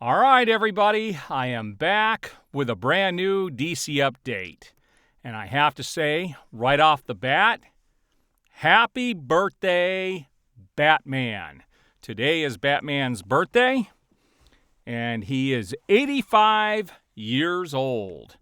All right, everybody, I am back with a brand new DC update. And I have to say, right off the bat, happy birthday, Batman. Today is Batman's birthday, and he is 85 years old.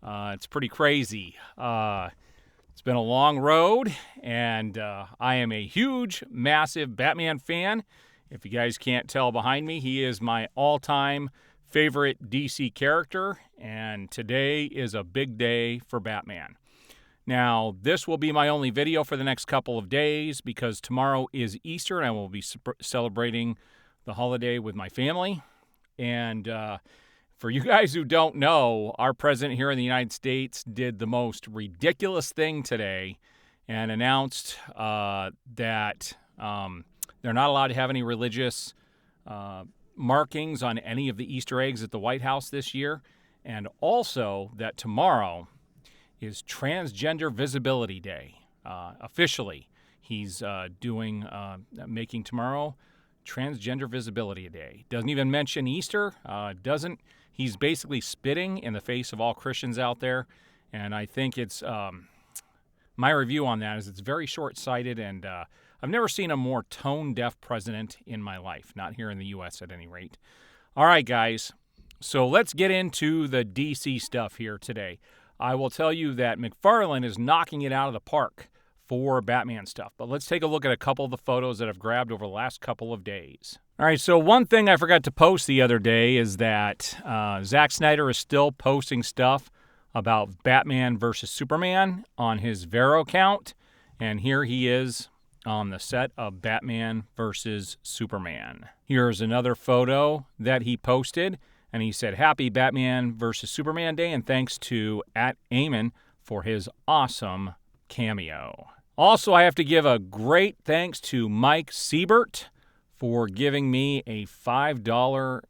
It's pretty crazy. It's been a long road, and I am a huge, massive Batman fan. If you guys can't tell behind me, he is my all-time favorite DC character, and today is a big day for Batman. Now, this will be my only video for the next couple of days because tomorrow is Easter, and I will be celebrating the holiday with my family. And for you guys who don't know, our president here in the United States did the most ridiculous thing today and announced that they're not allowed to have any religious markings on any of the Easter eggs at the White House this year, and also that tomorrow is Transgender Visibility Day. Officially, he's making tomorrow Transgender Visibility Day. Doesn't even mention Easter. He's basically spitting in the face of all Christians out there, and I think it's my review on that is it's very short-sighted, and I've never seen a more tone-deaf president in my life, not here in the U.S. at any rate. All right, guys, so let's get into the DC stuff here today. I will tell you that McFarlane is knocking it out of the park for Batman stuff, but let's take a look at a couple of the photos that I've grabbed over the last couple of days. All right, so one thing I forgot to post the other day is that Zack Snyder is still posting stuff about Batman versus Superman on his Vero account, and here he is on the set of Batman versus Superman. Here's another photo that he posted, and he said, "Happy Batman versus Superman Day, and thanks to @Eamon for his awesome cameo." Also, I have to give a great thanks to Mike Sebert for giving me a $5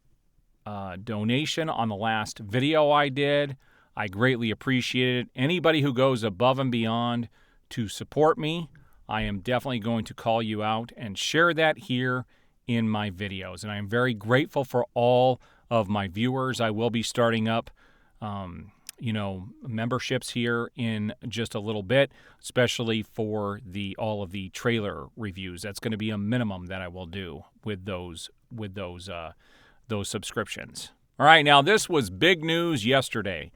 donation on the last video I did. I greatly appreciate it. Anybody who goes above and beyond to support me, I am definitely going to call you out and share that here in my videos. And I am very grateful for all of my viewers. I will be starting up, memberships here in just a little bit, especially for all of the trailer reviews. That's going to be a minimum that I will do with those subscriptions. All right, now this was big news yesterday,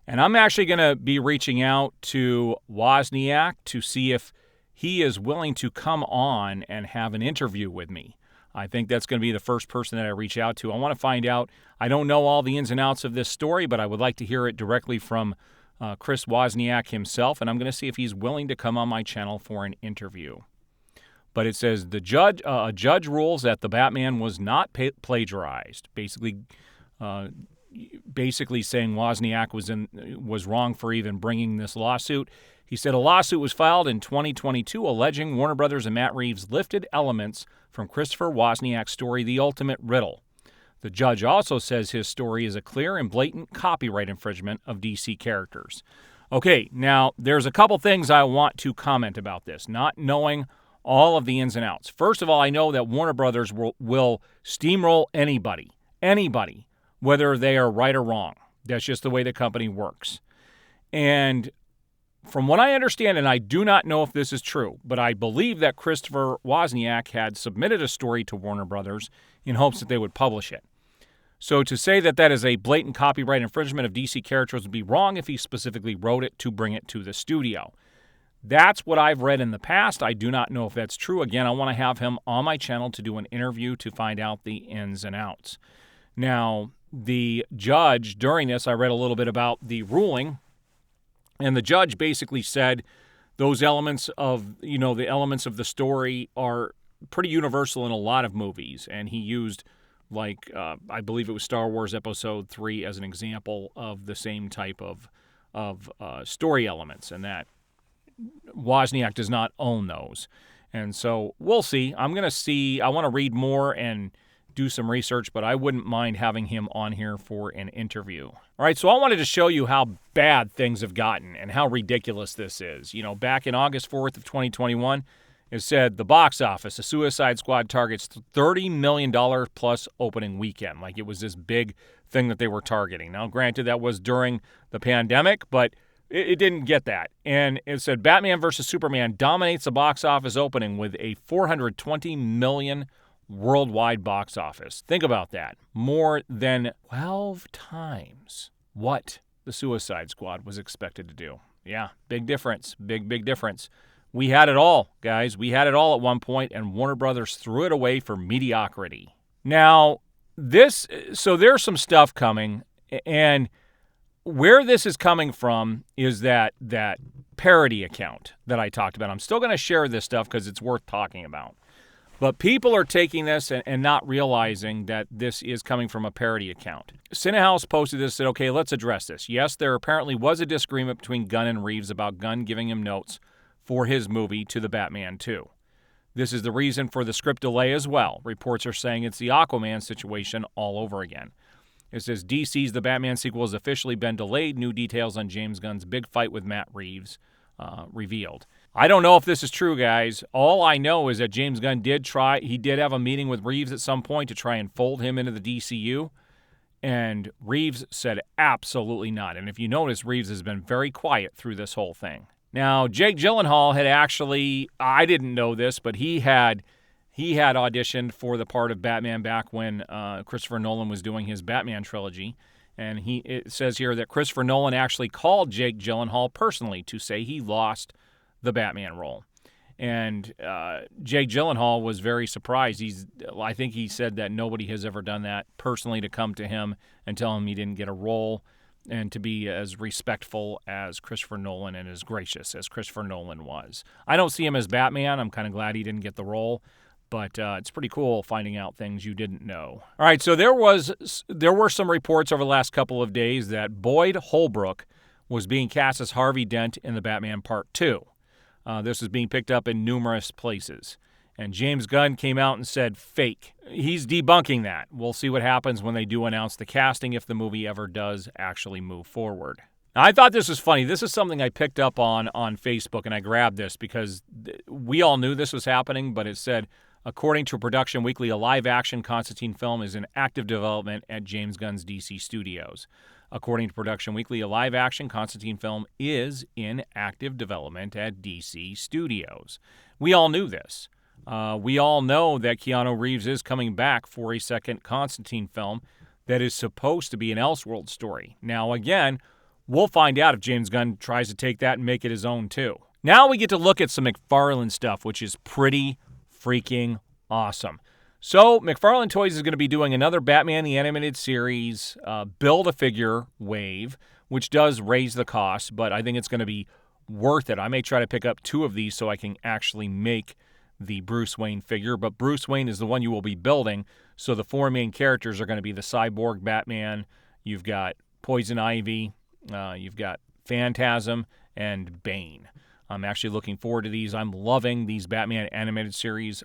and I'm actually going to be reaching out to Wozniak to see if he is willing to come on and have an interview with me. I think that's going to be the first person that I reach out to. I want to find out. I don't know all the ins and outs of this story, but I would like to hear it directly from Chris Wozniak himself, and I'm going to see if he's willing to come on my channel for an interview. But it says a judge rules that the Batman was not plagiarized, basically saying Wozniak was wrong for even bringing this lawsuit. He said a lawsuit was filed in 2022 alleging Warner Brothers and Matt Reeves lifted elements from Christopher Wozniak's story, The Ultimate Riddle. The judge also says his story is a clear and blatant copyright infringement of DC characters. Okay, now there's a couple things I want to comment about this, not knowing all of the ins and outs. First of all, I know that Warner Brothers will steamroll anybody, whether they are right or wrong. That's just the way the company works. And from what I understand, and I do not know if this is true, but I believe that Christopher Wozniak had submitted a story to Warner Brothers in hopes that they would publish it. So to say that that is a blatant copyright infringement of DC characters would be wrong if he specifically wrote it to bring it to the studio. That's what I've read in the past. I do not know if that's true. Again, I want to have him on my channel to do an interview to find out the ins and outs. Now, the judge, during this, I read a little bit about the ruling, and the judge basically said those elements of, the elements of the story are pretty universal in a lot of movies. And he used, I believe it was Star Wars Episode 3 as an example of the same type of story elements, and that Wozniak does not own those. And so we'll see. I want to read more and do some research, but I wouldn't mind having him on here for an interview. All right, so I wanted to show you how bad things have gotten and how ridiculous this is. Back in August 4th of 2021, It said the box office, the Suicide Squad targets $30 million plus opening weekend. Like it was this big thing that they were targeting. Now, granted, that was during the pandemic, but it didn't get that. And it said Batman vs. Superman dominates the box office opening with a $420 million worldwide box office. Think about that. More than 12 times what the Suicide Squad was expected to do. Yeah, big difference. Big difference. We had it all, guys. We had it all at one point, and Warner Brothers threw it away for mediocrity. Now, so there's some stuff coming, and where this is coming from is that Parody Account that I talked about. I'm still going to share this stuff because it's worth talking about. But people are taking this and not realizing that this is coming from a Parody Account. Cinehouse posted this and said, okay, let's address this. Yes, there apparently was a disagreement between Gunn and Reeves about Gunn giving him notes for his movie to the Batman 2. This is the reason for the script delay as well. Reports are saying it's the Aquaman situation all over again. It says DC's The Batman sequel has officially been delayed. New details on James Gunn's big fight with Matt Reeves revealed. I don't know if this is true, guys. All I know is that James Gunn did have a meeting with Reeves at some point to try and fold him into the DCU, and Reeves said absolutely not. And if you notice, Reeves has been very quiet through this whole thing. Now, Jake Gyllenhaal had actually, I didn't know this, but he had auditioned for the part of Batman back when Christopher Nolan was doing his Batman trilogy. And it says here that Christopher Nolan actually called Jake Gyllenhaal personally to say he lost the Batman role. And Jake Gyllenhaal was very surprised. I think he said that nobody has ever done that personally, to come to him and tell him he didn't get a role, and to be as respectful as Christopher Nolan and as gracious as Christopher Nolan was. I don't see him as Batman. I'm kind of glad he didn't get the role, but it's pretty cool finding out things you didn't know. All right, so there were some reports over the last couple of days that Boyd Holbrook was being cast as Harvey Dent in the Batman Part 2. This is being picked up in numerous places. And James Gunn came out and said fake. He's debunking that. We'll see what happens when they do announce the casting, if the movie ever does actually move forward. Now, I thought this was funny. This is something I picked up on Facebook, and I grabbed this because we all knew this was happening, but it said, according to Production Weekly, a live-action Constantine film is in active development at James Gunn's DC Studios. According to Production Weekly, a live-action Constantine film is in active development at DC Studios. We all knew this. We all know that Keanu Reeves is coming back for a second Constantine film that is supposed to be an Elseworld story. Now, again, we'll find out if James Gunn tries to take that and make it his own, too. Now we get to look at some McFarlane stuff, which is pretty freaking awesome. So, McFarlane Toys is going to be doing another Batman the Animated Series Build-A-Figure wave, which does raise the cost, but I think it's going to be worth it. I may try to pick up 2 of these so I can actually make the Bruce Wayne figure, but Bruce Wayne is the one you will be building, so the 4 main characters are going to be the Cyborg Batman, you've got Poison Ivy, you've got Phantasm, and Bane. I'm actually looking forward to these. I'm loving these Batman animated series,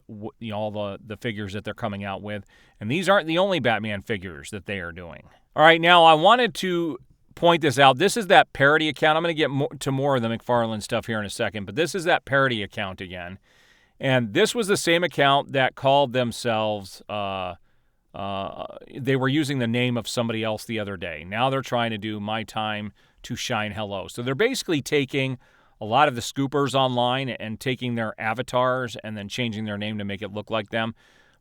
all the figures that they're coming out with. And these aren't the only Batman figures that they are doing. All right, now I wanted to point this out. This is that Parody Account. I'm going to get to more of the McFarlane stuff here in a second, but this is that Parody Account again. And this was the same account that called themselves, they were using the name of somebody else the other day. Now they're trying to do My Time to Shine Hello. So they're basically taking a lot of the scoopers online and taking their avatars and then changing their name to make it look like them.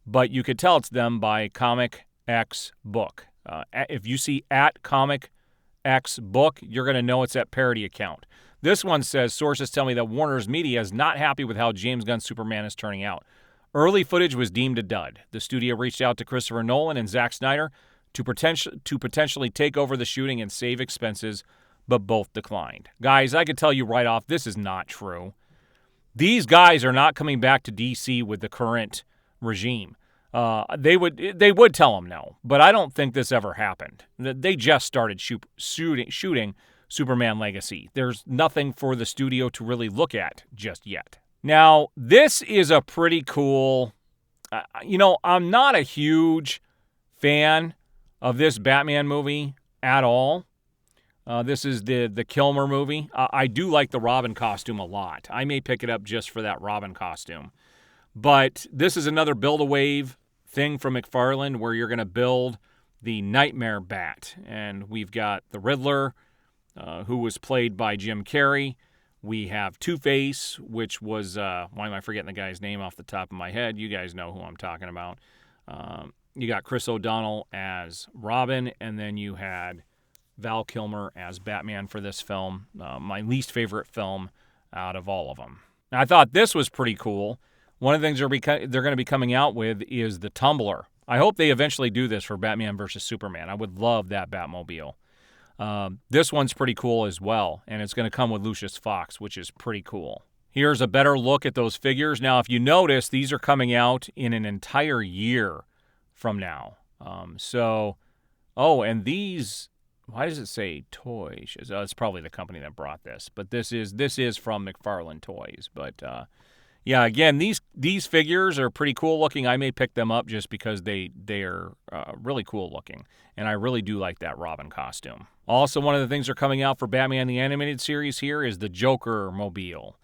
But you could tell it's them by Comic X Book. If you see at Comic X Book, you're going to know it's that Parody Account. This one says, sources tell me that Warner's media is not happy with how James Gunn's Superman is turning out. Early footage was deemed a dud. The studio reached out to Christopher Nolan and Zack Snyder to potentially take over the shooting and save expenses, but both declined. Guys, I could tell you right off, this is not true. These guys are not coming back to DC with the current regime. They would tell them no, but I don't think this ever happened. They just started shooting Superman Legacy. There's nothing for the studio to really look at just yet. Now, this is a pretty cool... I'm not a huge fan of this Batman movie at all. This is the Kilmer movie. I do like the Robin costume a lot. I may pick it up just for that Robin costume. But this is another Build-A-Wave thing from McFarlane where you're going to build the Nightmare Bat. And we've got the Riddler, who was played by Jim Carrey. We have Two-Face, which was, why am I forgetting the guy's name off the top of my head? You guys know who I'm talking about. You got Chris O'Donnell as Robin, and then you had Val Kilmer as Batman for this film. My least favorite film out of all of them. Now, I thought this was pretty cool. One of the things they're going to be coming out with is the Tumbler. I hope they eventually do this for Batman versus Superman. I would love that Batmobile. This one's pretty cool as well, and it's going to come with Lucius Fox, which is pretty cool. Here's a better look at those figures. Now, if you notice, these are coming out in an entire year from now. And these, why does it say Toys? It's probably the company that brought this, but this is from McFarlane Toys. But yeah, again, these figures are pretty cool looking. I may pick them up just because they're really cool looking, and I really do like that Robin costume. Also, one of the things that are coming out for Batman the Animated Series here is the Joker Mobile.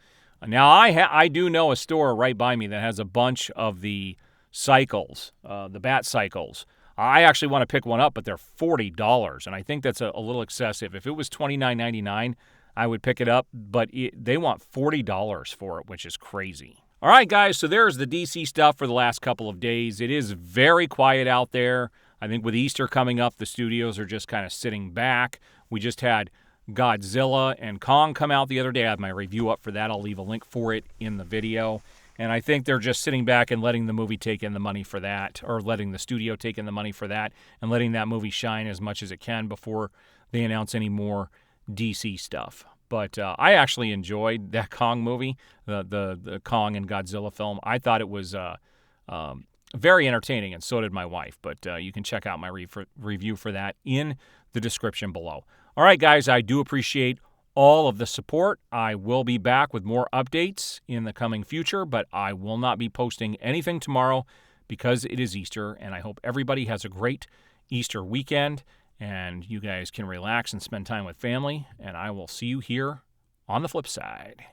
Now, I do know a store right by me that has a bunch of the cycles, the Bat cycles. I actually want to pick one up, but they're $40, and I think that's a little excessive. If it was $29.99, I would pick it up, but they want $40 for it, which is crazy. All right, guys, so there's the DC stuff for the last couple of days. It is very quiet out there. I think with Easter coming up, the studios are just kind of sitting back. We just had Godzilla and Kong come out the other day. I have my review up for that. I'll leave a link for it in the video. And I think they're just sitting back and letting the movie take in the money for that, or letting the studio take in the money for that, and letting that movie shine as much as it can before they announce any more DC stuff. But I actually enjoyed that Kong movie, the Kong and Godzilla film. I thought it was very entertaining, and so did my wife. But you can check out my review for that in the description below. All right, guys, I do appreciate all of the support. I will be back with more updates in the coming future, but I will not be posting anything tomorrow because it is Easter, and I hope everybody has a great Easter weekend, and you guys can relax and spend time with family, and I will see you here on the flip side.